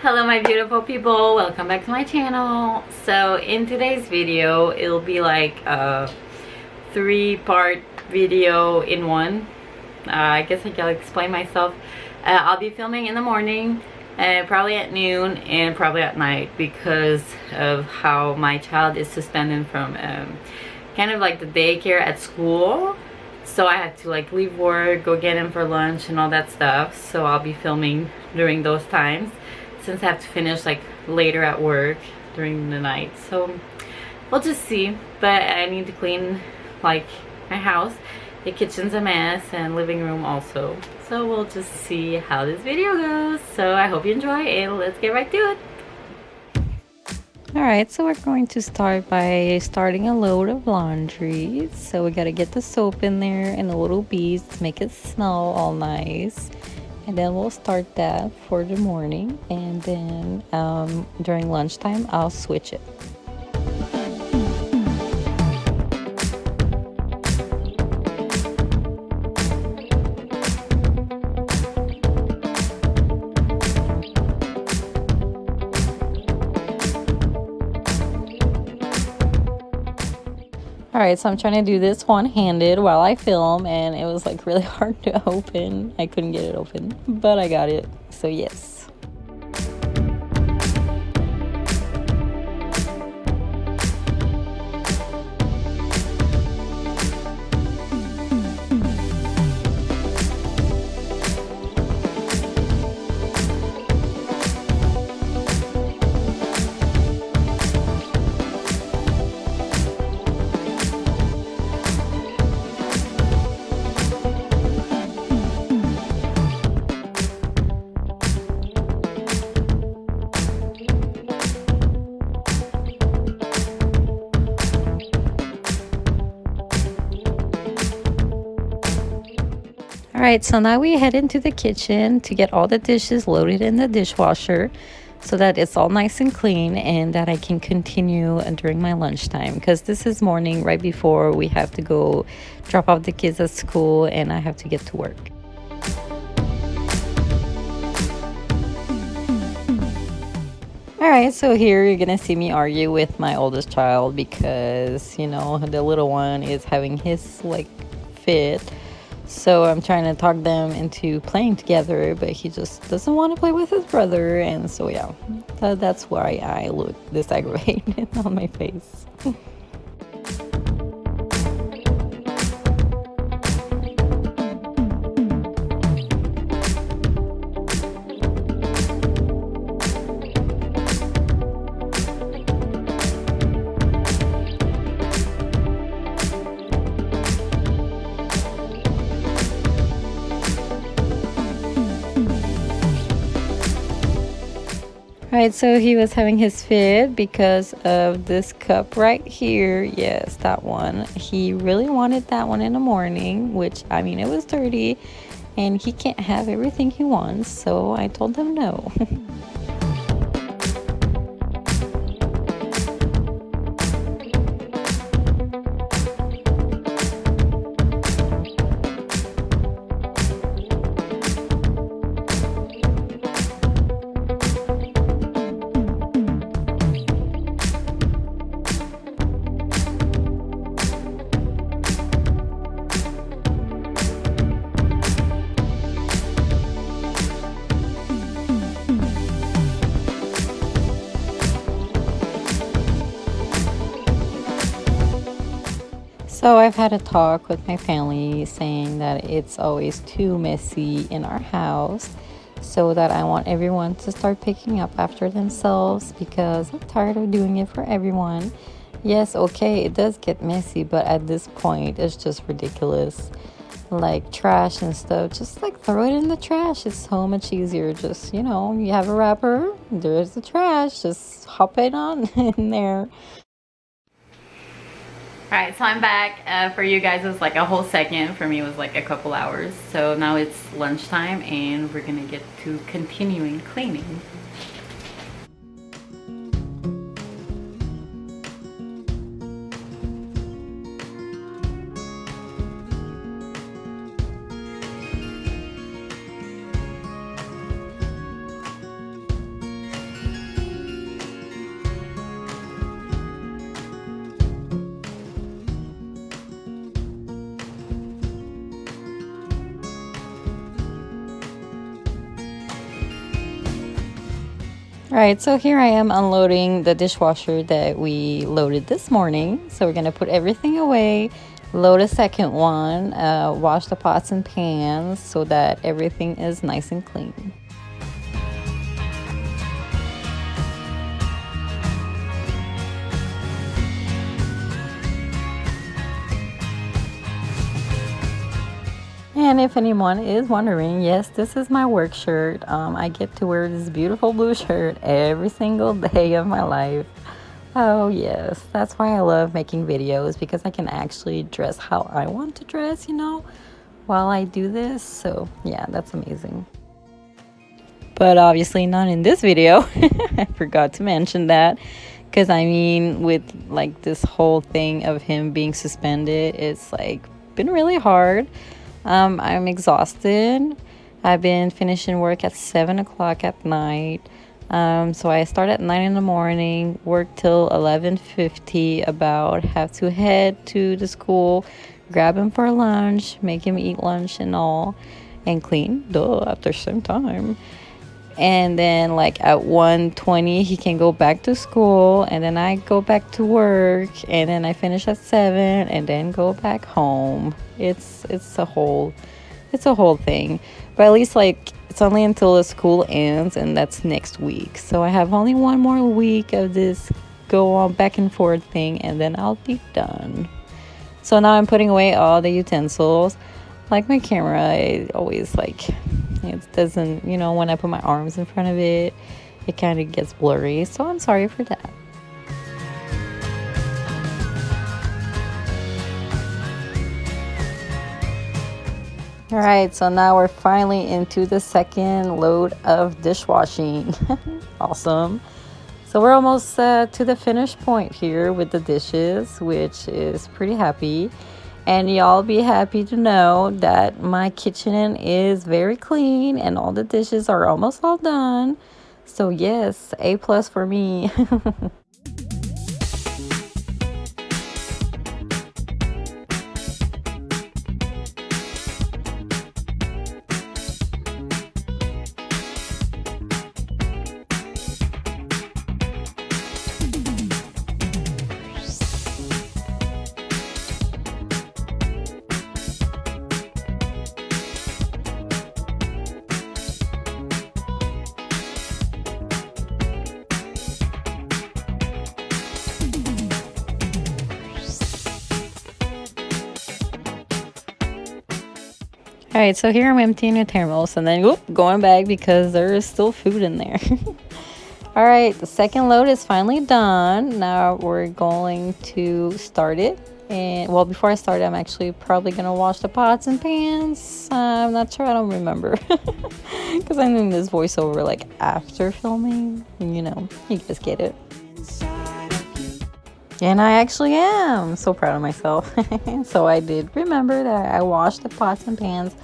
Hello my beautiful people, welcome back to my channel. So in today's video it'll be like a 3-part video in one. I guess I can explain myself. I'll be filming in the morning, probably at noon, and probably at night because of how my child is suspended from kind of like the daycare at school. So I had to like leave work, go get him for lunch and all that stuff. So I'll be filming during those times since I have to finish like later at work during the night. So we'll just see. But I need to clean like my house. The kitchen's a mess and living room also. So we'll just see how this video goes. So I hope you enjoy and let's get right to it. Alright, so we're going to start by starting a load of laundry. So we gotta get the soap in there and the little beads to make it smell all nice. And then we'll start that for the morning, and then during lunchtime I'll switch it. Alright, so I'm trying to do this one-handed while I film, and it was like really hard to open. I couldn't get it open, but I got it, so yes. Alright, so now we head into the kitchen to get all the dishes loaded in the dishwasher so that it's all nice and clean and that I can continue during my lunchtime, because this is morning right before we have to go drop off the kids at school and I have to get to work. Alright, so here you're gonna see me argue with my oldest child because, you know, the little one is having his like fit. So I'm trying to talk them into playing together, but he just doesn't want to play with his brother. And so yeah, that's why I look this aggravated on my face. Alright, so he was having his fit because of this cup right here. Yes, that one. He really wanted that one in the morning, which, I mean, it was dirty, and he can't have everything he wants, so I told him no. So I've had a talk with my family saying that it's always too messy in our house, so that I want everyone to start picking up after themselves because I'm tired of doing it for everyone. Yes, okay, it does get messy, but at this point it's just ridiculous. Like trash and stuff, just like throw it in the trash. It's so much easier. Just, you know, you have a wrapper, there's the trash, just hop it on in there. Alright, so I'm back. For you guys it was like a whole second. For me it was like a couple hours. So now it's lunchtime and we're gonna get to continuing cleaning. Alright, so here I am unloading the dishwasher that we loaded this morning. So we're going to put everything away, load a second one, wash the pots and pans so that everything is nice and clean. And if anyone is wondering, yes, this is my work shirt. I get to wear this beautiful blue shirt every single day of my life. Oh yes, that's why I love making videos, because I can actually dress how I want to dress, you know, while I do this. So yeah, that's amazing. But obviously not in this video. I forgot to mention that, because I mean, with like this whole thing of him being suspended, it's like been really hard. I'm exhausted. I've been finishing work at 7 o'clock at night. So I start at 9 in the morning, work till 11:50, about have to head to the school, grab him for lunch, make him eat lunch and all, and clean, duh, at the same time. And then like at 1:20 he can go back to school, and then I go back to work, and then I finish at 7 and then go back home. It's a whole thing. But at least like it's only until the school ends, and that's next week. So I have only one more week of this go on back and forth thing, and then I'll be done. So now I'm putting away all the utensils. Like my camera, it always like, it doesn't, you know, when I put my arms in front of it, it kind of gets blurry. So I'm sorry for that. All right, so now we're finally into the second load of dishwashing. Awesome. So we're almost to the finish point here with the dishes, which is pretty happy. And y'all be happy to know that my kitchen is very clean and all the dishes are almost all done. So yes, A+ for me. All right, so here I'm emptying the thermos and then going back because there is still food in there. All right, the second load is finally done. Now we're going to start it. And well, before I start, I'm actually probably gonna wash the pots and pans. I'm not sure, I don't remember, because I'm doing this voiceover like after filming. You know, you guys get it. And I actually am so proud of myself. So I did remember that I washed the pots and pans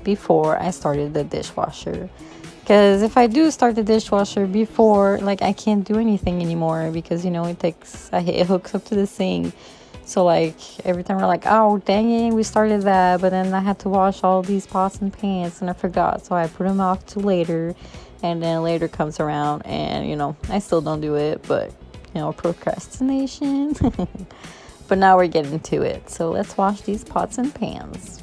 before I started the dishwasher. Because if I do start the dishwasher before, like, I can't do anything anymore, because, you know, it hooks up to the sink. So like every time we're like, oh dang it, we started that, but then I had to wash all these pots and pans and I forgot. So I put them off to later, and then later comes around and, you know, I still don't do it, but you know, procrastination. But now we're getting to it. So let's wash these pots and pans.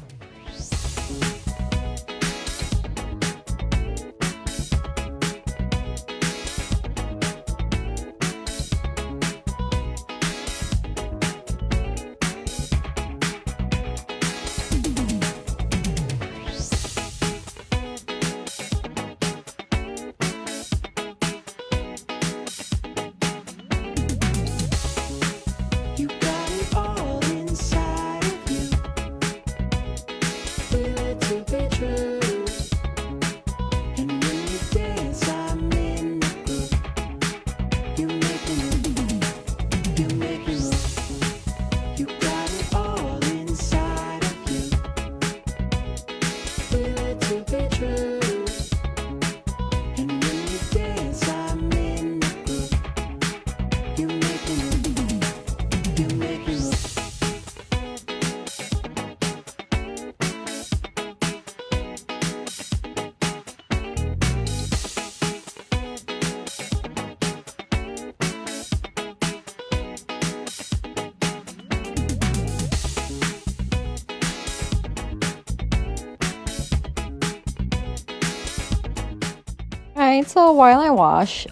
Alright, so while I watch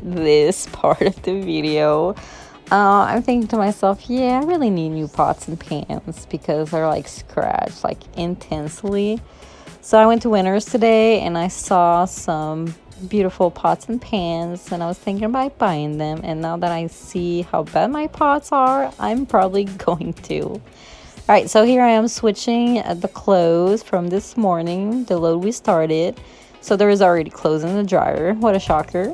this part of the video, I'm thinking to myself, yeah, I really need new pots and pans because they're like scratched like intensely. So I went to Winners today and I saw some beautiful pots and pans and I was thinking about buying them, and now that I see how bad my pots are, I'm probably going to. Alright, so here I am switching the clothes from this morning, the load we started. So there was already clothes in the dryer. What a shocker.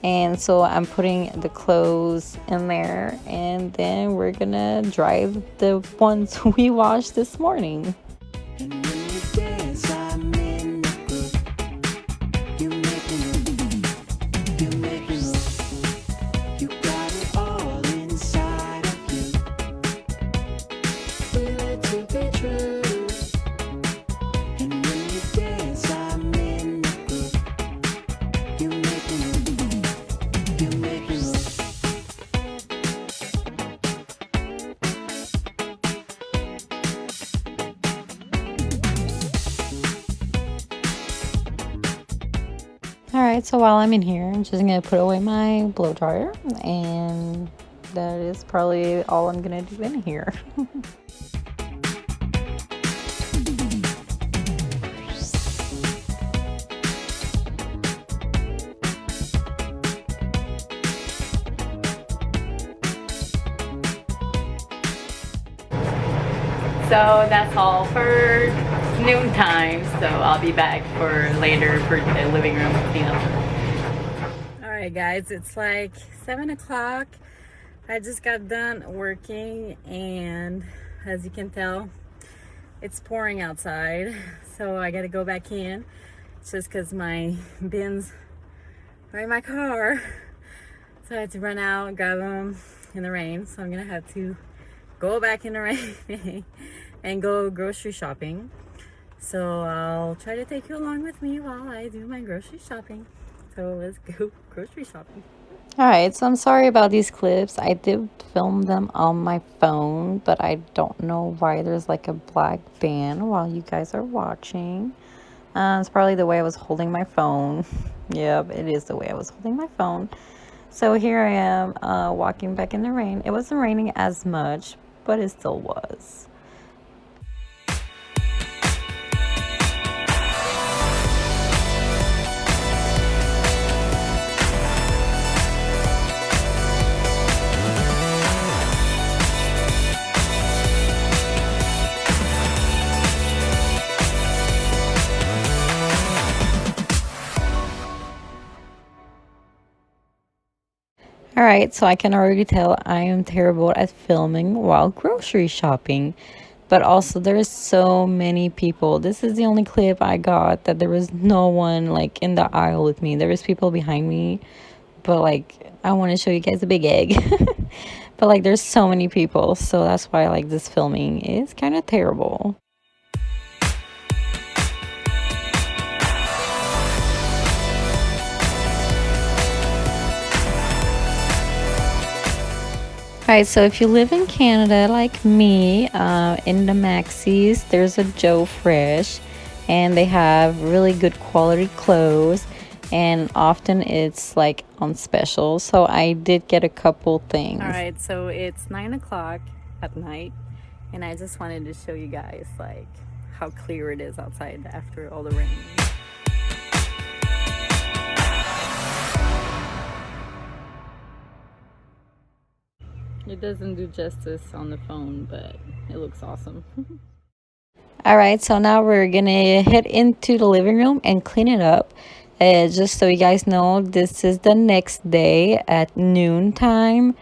And so I'm putting the clothes in there, and then we're gonna dry the ones we washed this morning. Alright, so while I'm in here, I'm just gonna put away my blow dryer, and that is probably all I'm gonna do in here. So that's all for noon time, so I'll be back for later for the living room cleanup. Alright guys, it's like 7 o'clock. I just got done working, and as you can tell, it's pouring outside, so I gotta go back in. It's just because my bins are in my car, so I had to run out and grab them in the rain, so I'm gonna have to go back in the rain and go grocery shopping. So I'll try to take you along with me while I do my grocery shopping. So let's go grocery shopping. Alright, so I'm sorry about these clips. I did film them on my phone, but I don't know why there's like a black band while you guys are watching. It's probably the way I was holding my phone. Yep, it is the way I was holding my phone. So here I am walking back in the rain. It wasn't raining as much, but it still was. Alright, so I can already tell I am terrible at filming while grocery shopping. But also there's so many people. This is the only clip I got that there was no one like in the aisle with me. There was people behind me, but like I want to show you guys a big egg. But like there's so many people, so that's why like this filming is kind of terrible. Alright, so if you live in Canada like me, in the Maxis, there's a Joe Fresh, and they have really good quality clothes, and often it's like on special. So I did get a couple things. Alright, so it's 9 o'clock at night, and I just wanted to show you guys like how clear it is outside after all the rain. It doesn't do justice on the phone, but it looks awesome. Alright, so now we're gonna head into the living room and clean it up. Just so you guys know, this is the next day at noon time.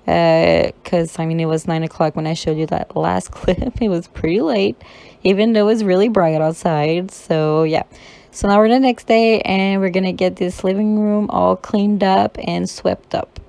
Because, I mean, it was 9 o'clock when I showed you that last clip. It was pretty late, even though it was really bright outside. So, yeah. So now we're the next day, and we're gonna get this living room all cleaned up and swept up.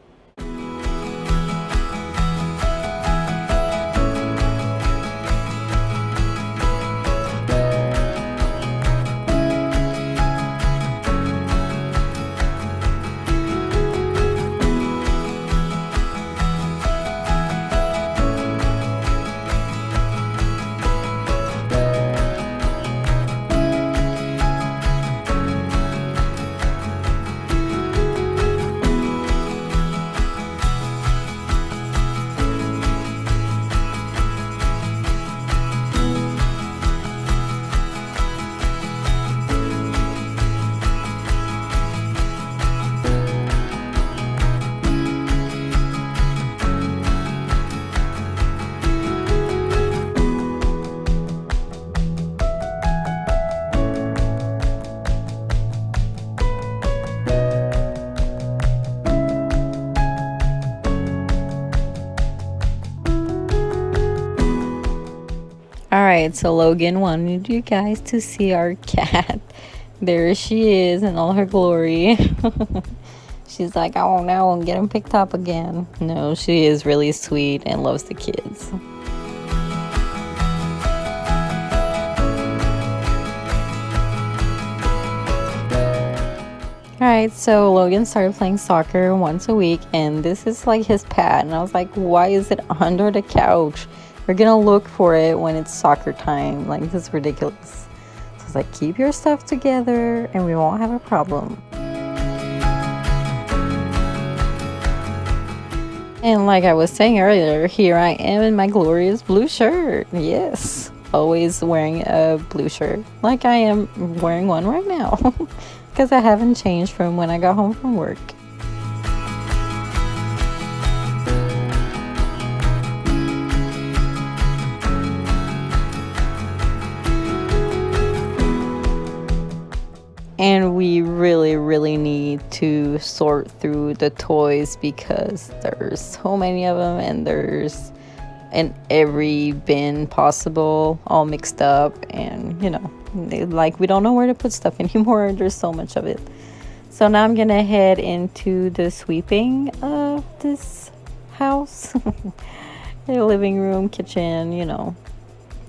Alright, so Logan wanted you guys to see our cat. There she is in all her glory. She's like, oh no, I'm getting picked up again. No, she is really sweet and loves the kids. Alright, so Logan started playing soccer once a week, and this is like his pad. And I was like, why is it under the couch? We're gonna look for it when it's soccer time. Like, this is ridiculous. So I was like, keep your stuff together and we won't have a problem. And like I was saying earlier, here I am in my glorious blue shirt. Yes, always wearing a blue shirt. Like I am wearing one right now. Because I haven't changed from when I got home from work. And we really need to sort through the toys because there's so many of them and there's in every bin possible, all mixed up, and you know, like we don't know where to put stuff anymore. There's so much of it. So now I'm gonna head into the sweeping of this house. The living room, kitchen, you know,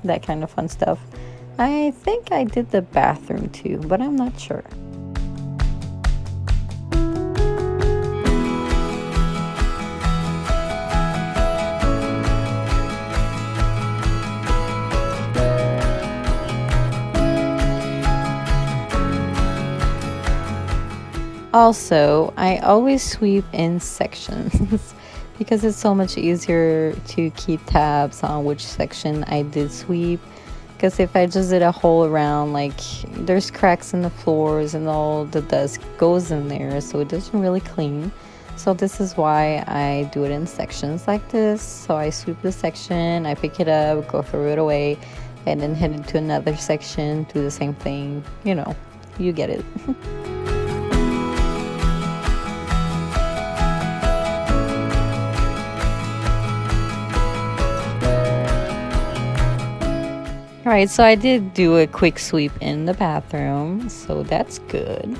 that kind of fun stuff. I think I did the bathroom too, but I'm not sure. Also, I always sweep in sections because it's so much easier to keep tabs on which section I did sweep. Because if I just did a whole around, like there's cracks in the floors and all the dust goes in there, so it doesn't really clean. So this is why I do it in sections like this. So I sweep the section, I pick it up, go throw it away, and then head into another section, do the same thing. You know, you get it. Alright, so I did do a quick sweep in the bathroom, so that's good.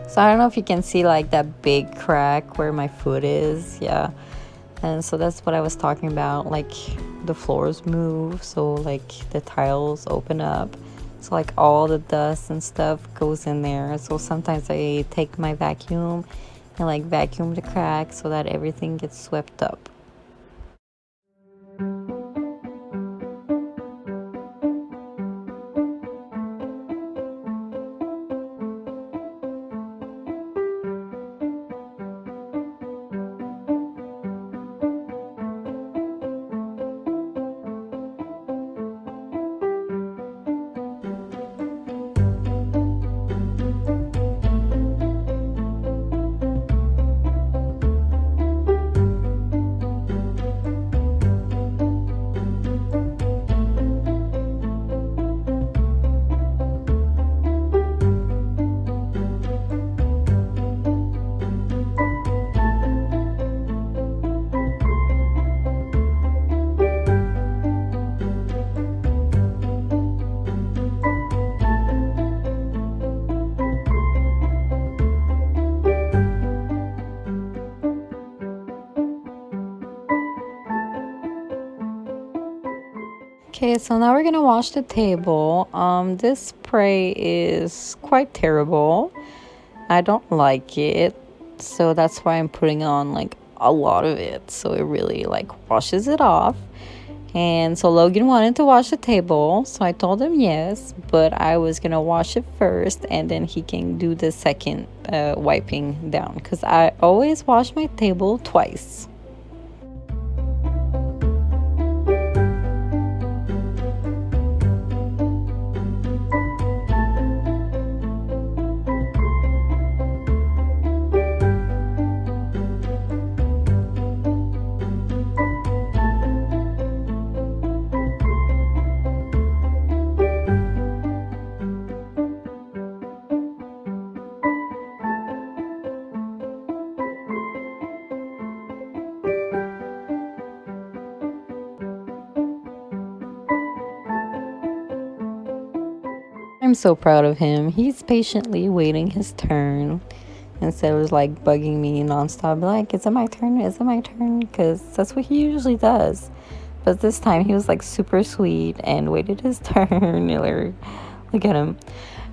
So I don't know if you can see like that big crack where my foot is. Yeah. And so that's what I was talking about. Like the floors move. So like the tiles open up. So like all the dust and stuff goes in there. So sometimes I take my vacuum and like vacuum the crack so that everything gets swept up. Okay, so now we're gonna wash the table. This spray is quite terrible. I don't like it, so that's why I'm putting on like a lot of it, so it really like washes it off. And so Logan wanted to wash the table, so I told him yes, but I was gonna wash it first and then he can do the second wiping down, because I always wash my table twice. I'm so proud of him. He's patiently waiting his turn instead of like bugging me nonstop, like, is it my turn? Is it my turn? Because that's what he usually does. But this time he was like super sweet and waited his turn. Look at him.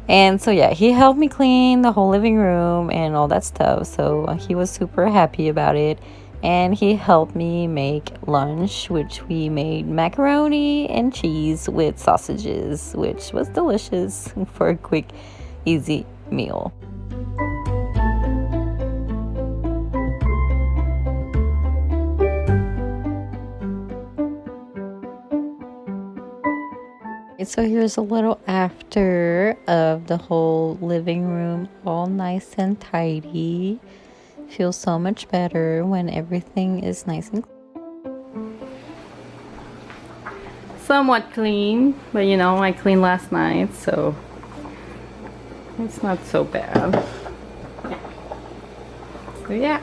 And so yeah, he helped me clean the whole living room and all that stuff. So he was super happy about it. And he helped me make lunch, which we made macaroni and cheese with sausages, which was delicious for a quick, easy meal. So here's a little after of the whole living room, all nice and tidy. Feels so much better when everything is nice and somewhat clean, but you know, I cleaned last night, so it's not so bad. So yeah.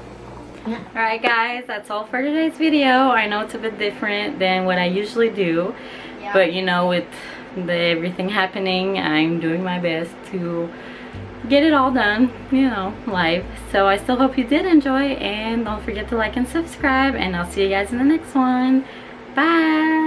Alright guys, that's all for today's video. I know it's a bit different than what I usually do, but you know, with everything happening, I'm doing my best to get it all done, you know, live. So I still hope you did enjoy, and don't forget to like and subscribe, and I'll see you guys in the next one. Bye.